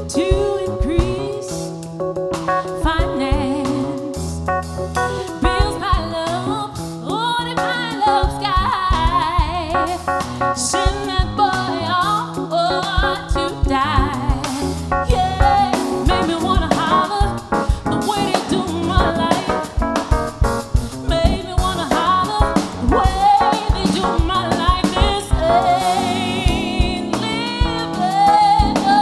to increase finance. Bills pile up, oh, they pile up sky. Send that boy off, oh, to die. Yeah, made me wanna holler the way they do my life. Made me wanna holler the way they do my life. This ain't living, no.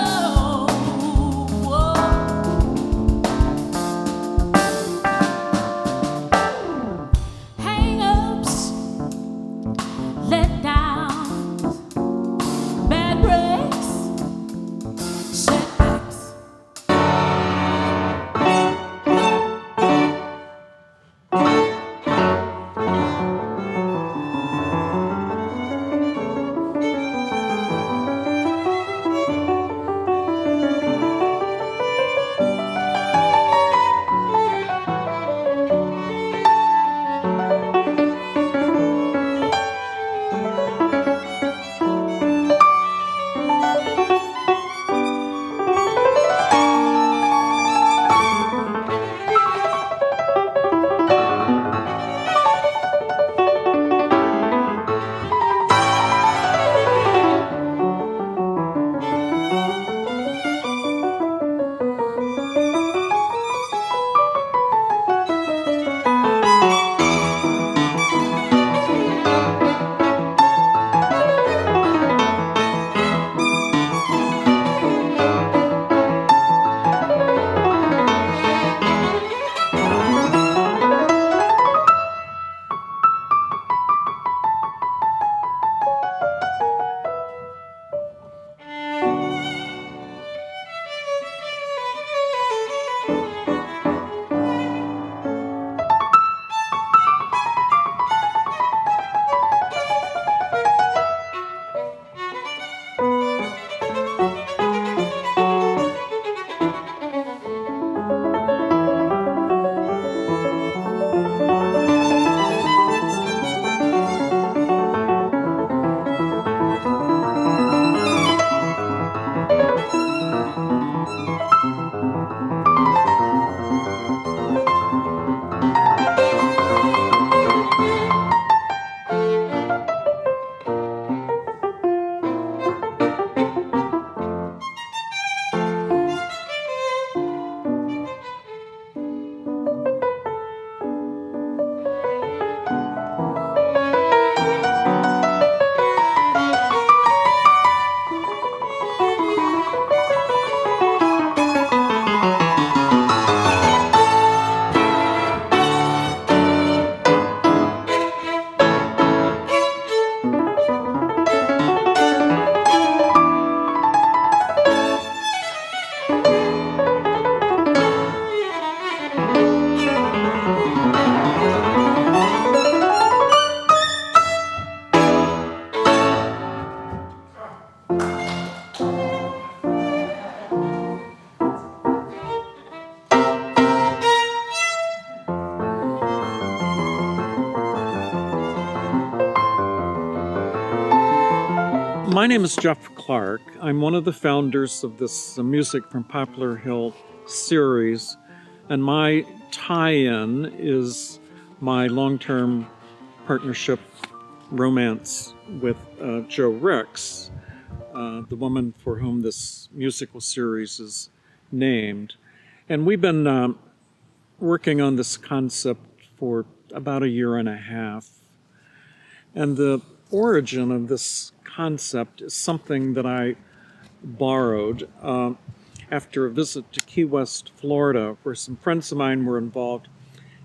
Hang-ups, letdowns, bad breaks, setbacks. My name is Jeff Clark. I'm one of the founders of this Music from Poplar Hill series, and my tie-in is my long-term partnership romance with Jo Ricks, the woman for whom this musical series is named. And we've been working on this concept for about a year and a half. And the origin of this concept is something that I borrowed after a visit to Key West, Florida, where some friends of mine were involved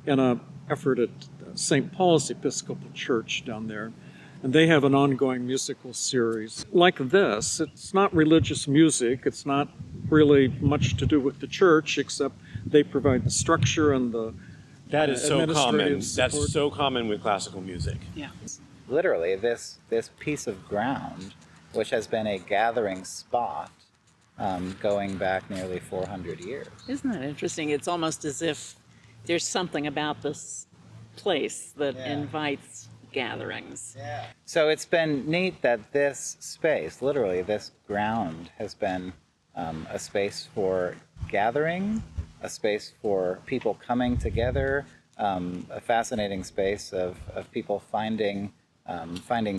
in an effort at St. Paul's Episcopal Church down there. And they have an ongoing musical series like this. It's not religious music. It's not really much to do with the church, except they provide the structure and the That is so common. administrative support. That's so common with classical music. Yeah. Literally, this piece of ground, which has been a gathering spot going back nearly 400 years. Isn't that interesting? It's almost as if there's something about this place that invites gatherings. So it's been neat that this space, literally this ground, has been a space for gathering, a space for people coming together, a fascinating space of people finding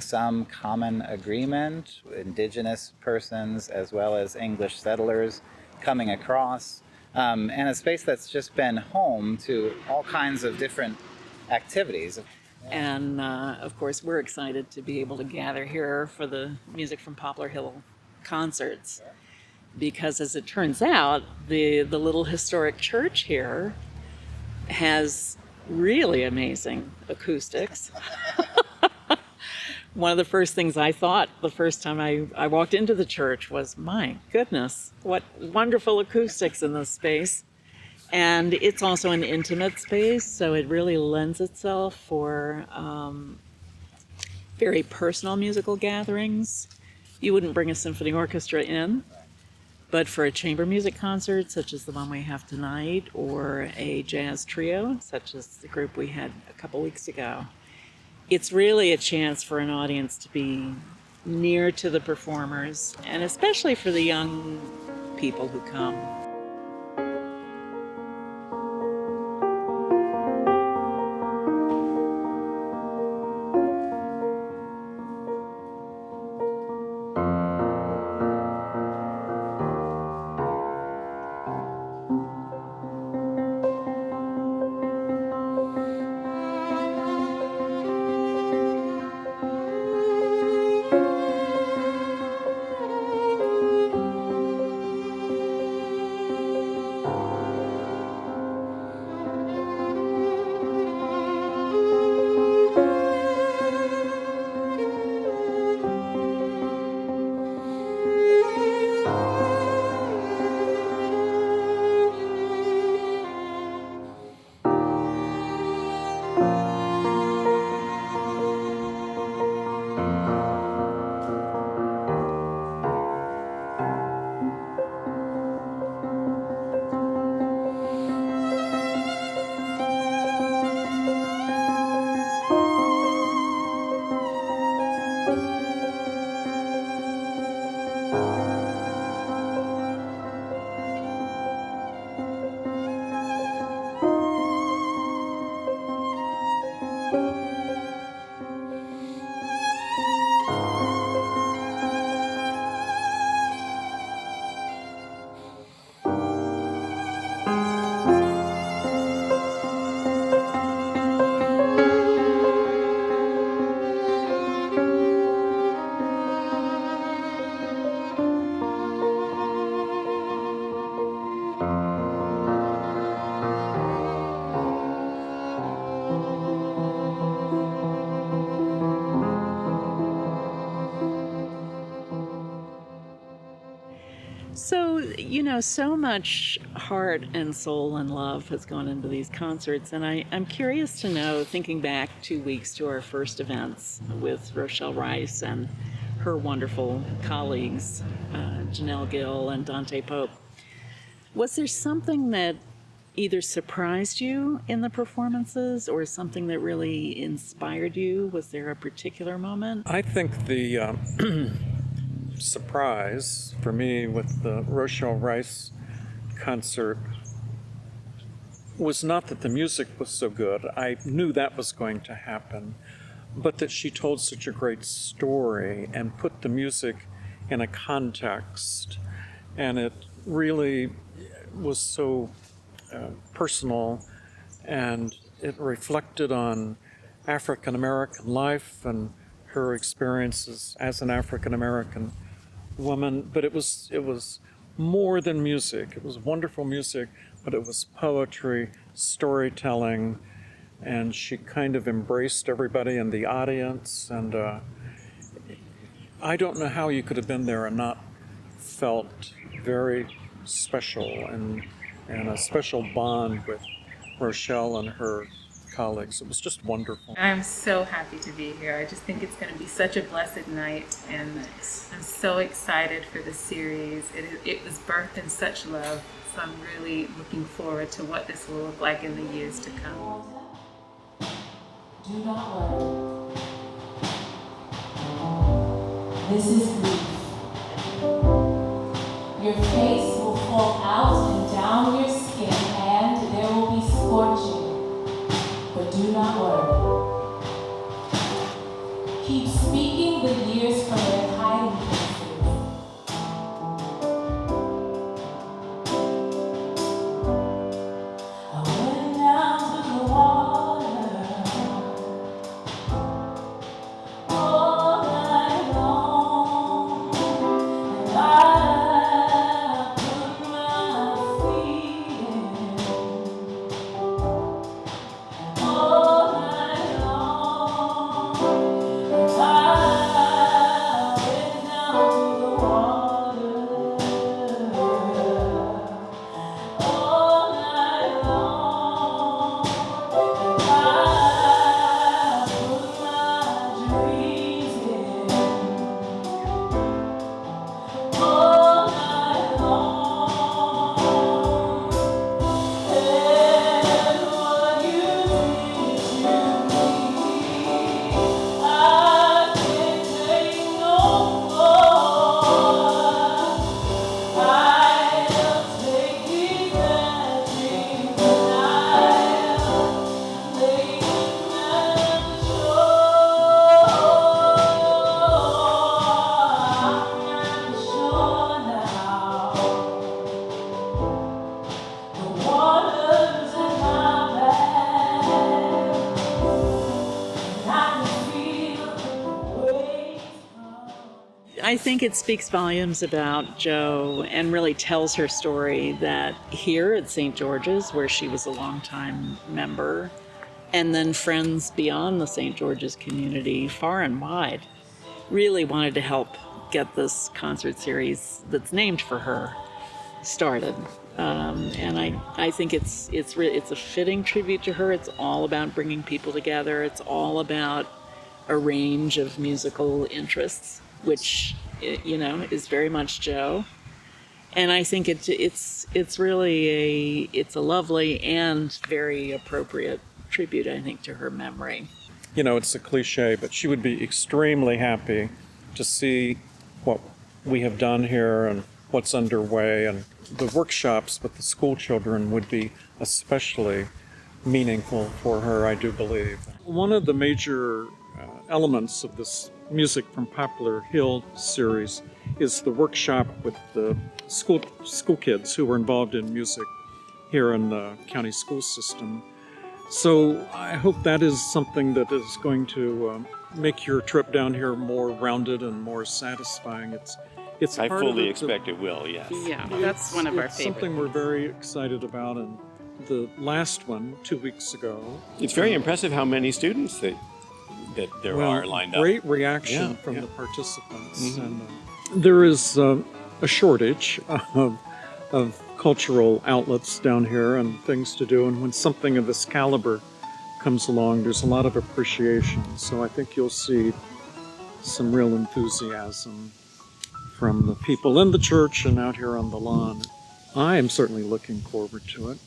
some common agreement, indigenous persons as well as English settlers coming across, and a space that's just been home to all kinds of different activities. And of course, we're excited to be able to gather here for the Music from Poplar Hill concerts, because as it turns out, the little historic church here has really amazing acoustics. One of the first things I thought the first time I walked into the church was, my goodness, what wonderful acoustics in this space. And it's also an intimate space, so it really lends itself for very personal musical gatherings. You wouldn't bring a symphony orchestra in, but for a chamber music concert, such as the one we have tonight, or a jazz trio, such as the group we had a couple weeks ago, it's really a chance for an audience to be near to the performers, and especially for the young people who come. So, so much heart and soul and love has gone into these concerts, and I'm curious to know, thinking back 2 weeks to our first events with Rochelle Rice and her wonderful colleagues, Janelle Gill and Dante Pope, was there something that either surprised you in the performances or something that really inspired you? Was there a particular moment? I think the surprise for me with the Rochelle Rice concert was not that the music was so good. I knew that was going to happen, but that she told such a great story and put the music in a context, and it really was so personal, and it reflected on African American life and her experiences as an African American woman. But it was more than music. It was wonderful music, but it was poetry, storytelling, and she kind of embraced everybody in the audience. And I don't know how you could have been there and not felt very special and a special bond with Rochelle and her colleagues. It was just wonderful. I'm so happy to be here. I just think it's going to be such a blessed night, and I'm so excited for the series. It was birthed in such love, so I'm really looking forward to what this will look like in the years to come. Do not worry. This is grief. Your face will fall out and down your skin, and there will be scorching. But do not worry. Keep speaking the years from their hiding places. I went down to the water all night long, and I put my feet in all night long. I went down to the water all night long. I put my dreams in all night long. And what you did to me, I can't take no more. I'll take these bad dreams and I'll lay them at the shore. I'm at the shore now. The water's in my bag, and I can feel the waves come. I think it speaks volumes about Jo and really tells her story that here at St. George's, where she was a longtime member, and then friends beyond the St. George's community, far and wide, really wanted to help get this concert series that's named for her started. And I think it's a fitting tribute to her. It's all about bringing people together. It's all about a range of musical interests, which is very much Jo. And I think it's really a lovely and very appropriate tribute, I think, to her memory. You know, it's a cliche, but she would be extremely happy to see what we have done here and what's underway, and the workshops with the school children would be especially meaningful for her, I do believe. One of the major elements of this Music from Poplar Hill series is the workshop with the school kids who were involved in music here in the county school system. So I hope that is something that is going to make your trip down here more rounded and more satisfying. It's I part of fully it expect it will, yes. Yeah, that's one of our It's favorite. something we're very excited about, and the last one 2 weeks ago. It's very impressive how many students that there are lined up. Great reaction Yeah, from yeah. the participants, Mhm. and there is a shortage of cultural outlets down here and things to do. And when something of this caliber comes along, there's a lot of appreciation. So I think you'll see some real enthusiasm from the people in the church and out here on the lawn. I am certainly looking forward to it.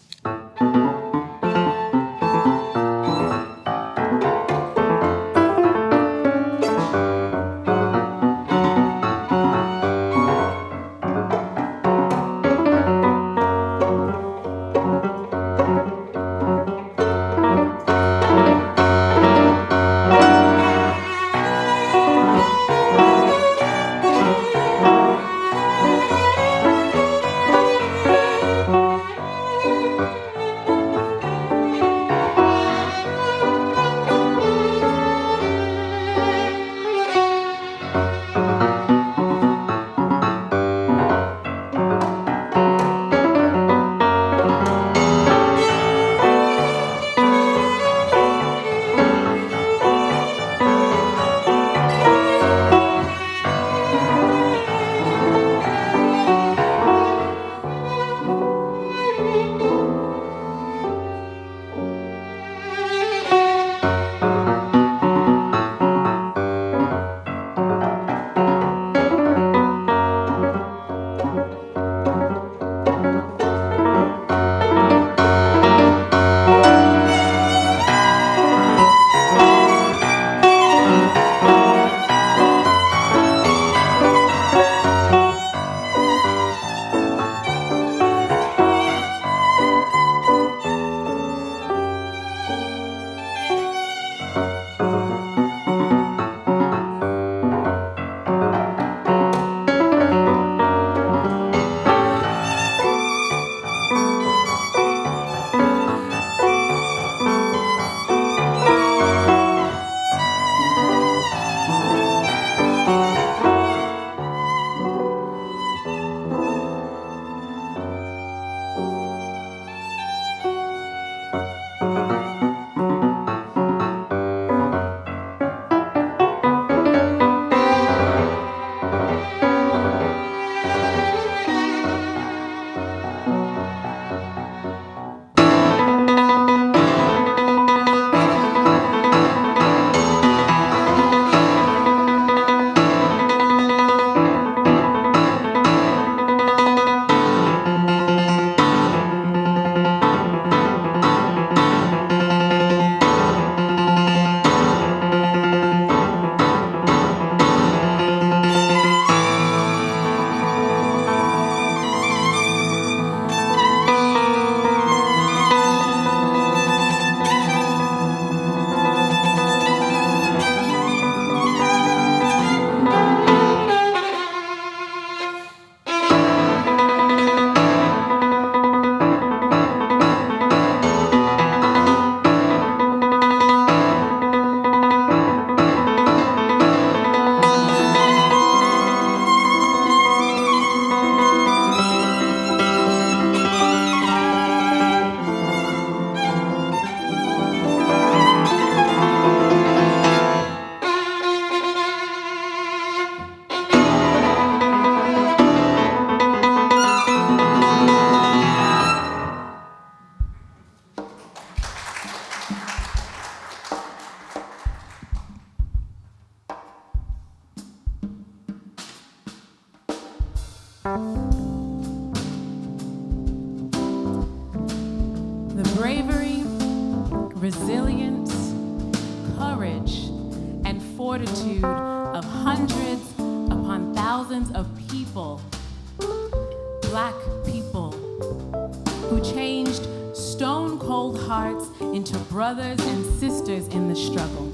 bravery, resilience, courage, and fortitude of hundreds upon thousands of people, Black people, who changed stone-cold hearts into brothers and sisters in the struggle,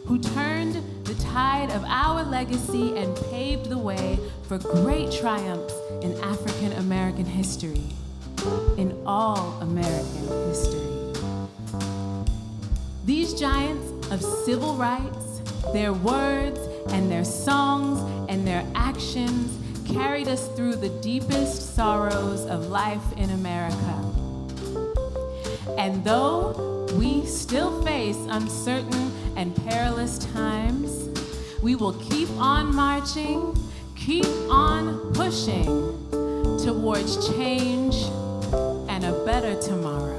who turned the tide of our legacy and paved the way for great triumphs in African American history, in all American history. These giants of civil rights, their words and their songs and their actions carried us through the deepest sorrows of life in America. And though we still face uncertain and perilous times, we will keep on marching, keep on pushing towards change and a better tomorrow.